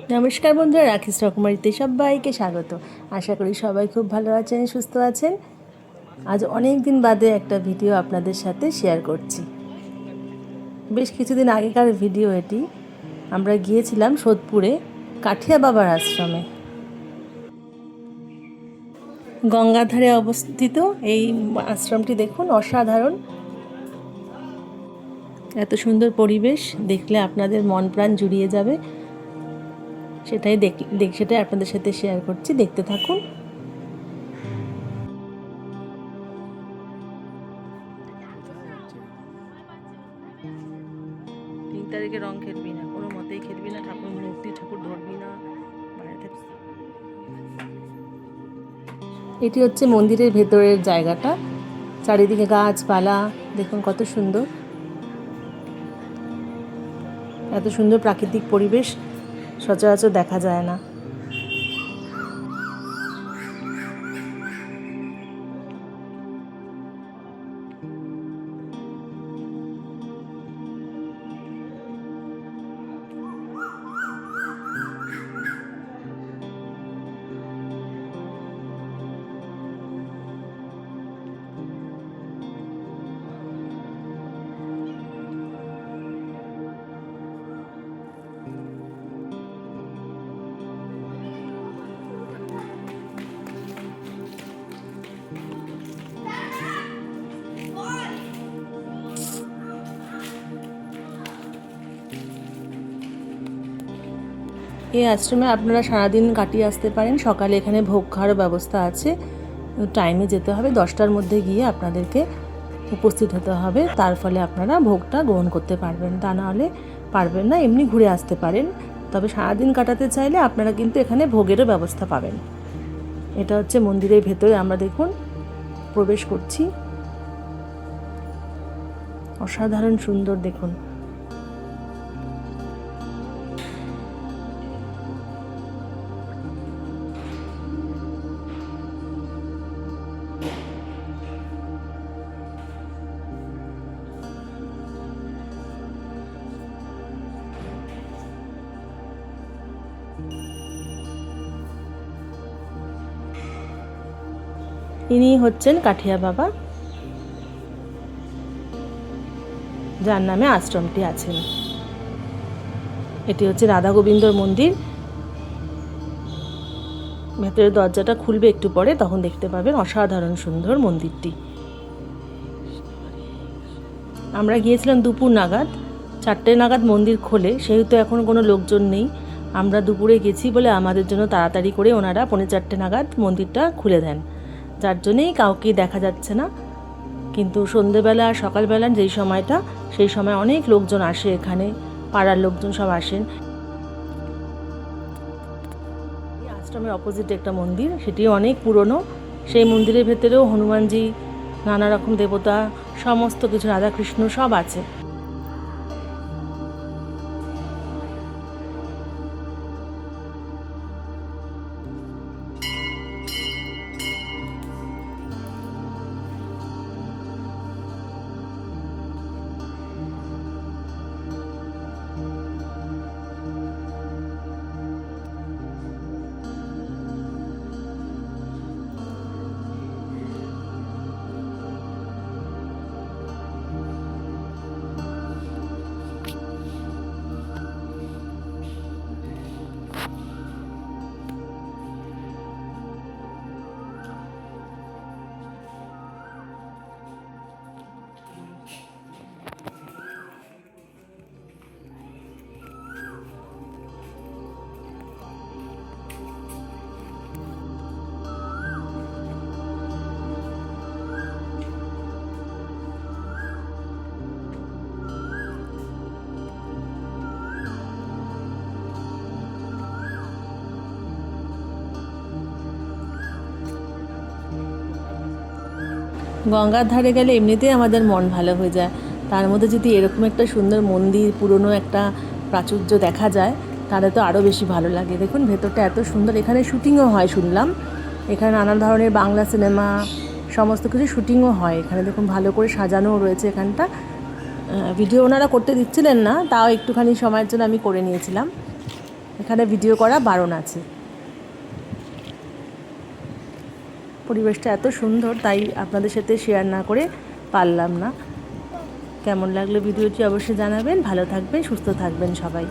নমস্কার বন্ধুরা, রাখিস রকমারিতে সবাইকে স্বাগত। আশা করি সবাই খুব ভালো আছেন, সুস্থ আছেন। আজ অনেক দিন বাদে একটা ভিডিও আপনাদের সাথে শেয়ার করছি। বেশ কিছুদিন আগেকার ভিডিও এটি। আমরা গিয়েছিলাম সোদপুরে কাঠিয়া বাবার আশ্রমে। গঙ্গার ধারে অবস্থিত এই আশ্রমটি দেখুন, অসাধারণ। এত সুন্দর পরিবেশ, দেখলে আপনাদের মন প্রাণ জুড়িয়ে যাবে। সেটাই আপনাদের সাথে শেয়ার করছি, দেখতে থাকুন। 3 তারিখে রং খেলবি না, কোনো মতেই খেলবি না। ঠাকুর ধরবি না বাইরে। এটি হচ্ছে মন্দিরের ভেতরের জায়গাটা। চারিদিকে গাছপালা দেখুন, কত সুন্দর। এত সুন্দর প্রাকৃতিক পরিবেশ সচরাচর দেখা যায় না। এই আশ্রমে আপনারা সারাদিন কাটিয়ে আসতে পারেন। সকালে এখানে ভোগ খাওয়ার ব্যবস্থা আছে। টাইমে যেতে হবে, 10টার মধ্যে গিয়ে আপনাদেরকে উপস্থিত হতে হবে। তার ফলে আপনারা ভোগটা গ্রহণ করতে পারবেন, তা নাহলে পারবেন না। এমনি ঘুরে আসতে পারেন, তবে সারাদিন কাটাতে চাইলে আপনারা কিন্তু এখানে ভোগেরও ব্যবস্থা পাবেন। এটা হচ্ছে মন্দিরের ভেতরে আমরা দেখুন প্রবেশ করছি। অসাধারণ সুন্দর দেখুন। ইনি হচ্ছেন কাঠিয়া বাবা, যার নামে আশ্রমটি আছেন। এটি হচ্ছে রাধা গোবিন্দর মন্দির। ভেতরের দরজাটা খুলবে একটু পরে, তখন দেখতে পাবেন অসাধারণ সুন্দর মন্দিরটি। আমরা গিয়েছিলাম দুপুর নাগাদ, 4টে নাগাদ মন্দির খোলে, সেহেতু এখন কোনো লোকজন নেই। আমরা দুপুরে গেছি বলে আমাদের জন্য তাড়াতাড়ি করে ওনারা 3:45 নাগাদ মন্দিরটা খুলে দেন, যার জন্যেই কাউকেই দেখা যাচ্ছে না। কিন্তু সন্ধেবেলা আর সকালবেলা যেই সময়টা, সেই সময় অনেক লোকজন আসে এখানে, পাড়ার লোকজন সব আসেন। এই আশ্রমের অপোজিটে একটা মন্দির, সেটি অনেক পুরনো। সেই মন্দিরের ভেতরেও হনুমানজি, নানা রকম দেবতা, সমস্ত কিছু, রাধাকৃষ্ণ সব আছে। গঙ্গার ধারে গেলে এমনিতেই আমাদের মন ভালো হয়ে যায়, তার মধ্যে যদি এরকম একটা সুন্দর মন্দির, পুরনো একটা প্রাচুর্য দেখা যায়, তাহলে তো আরও বেশি ভালো লাগে। দেখুন ভেতরটা এত সুন্দর। এখানে শুটিংও হয় শুনলাম। এখানে নানা ধরনের বাংলা সিনেমা, সমস্ত কিছু শুটিংও হয় এখানে। দেখুন ভালো করে সাজানোও রয়েছে এখানটা। ভিডিও ওনারা করতে দিচ্ছিলেন না, তাও একটুখানি সময়ের জন্য আমি করে নিয়েছিলাম। এখানে ভিডিও করা বারণ আছে। পরিবেশটা এত সুন্দর, তাই আপনাদের সাথে শেয়ার না করে পারলাম না। কেমন লাগলো ভিডিওটি অবশ্যই জানাবেন। ভালো থাকবেন, সুস্থ থাকবেন সবাই।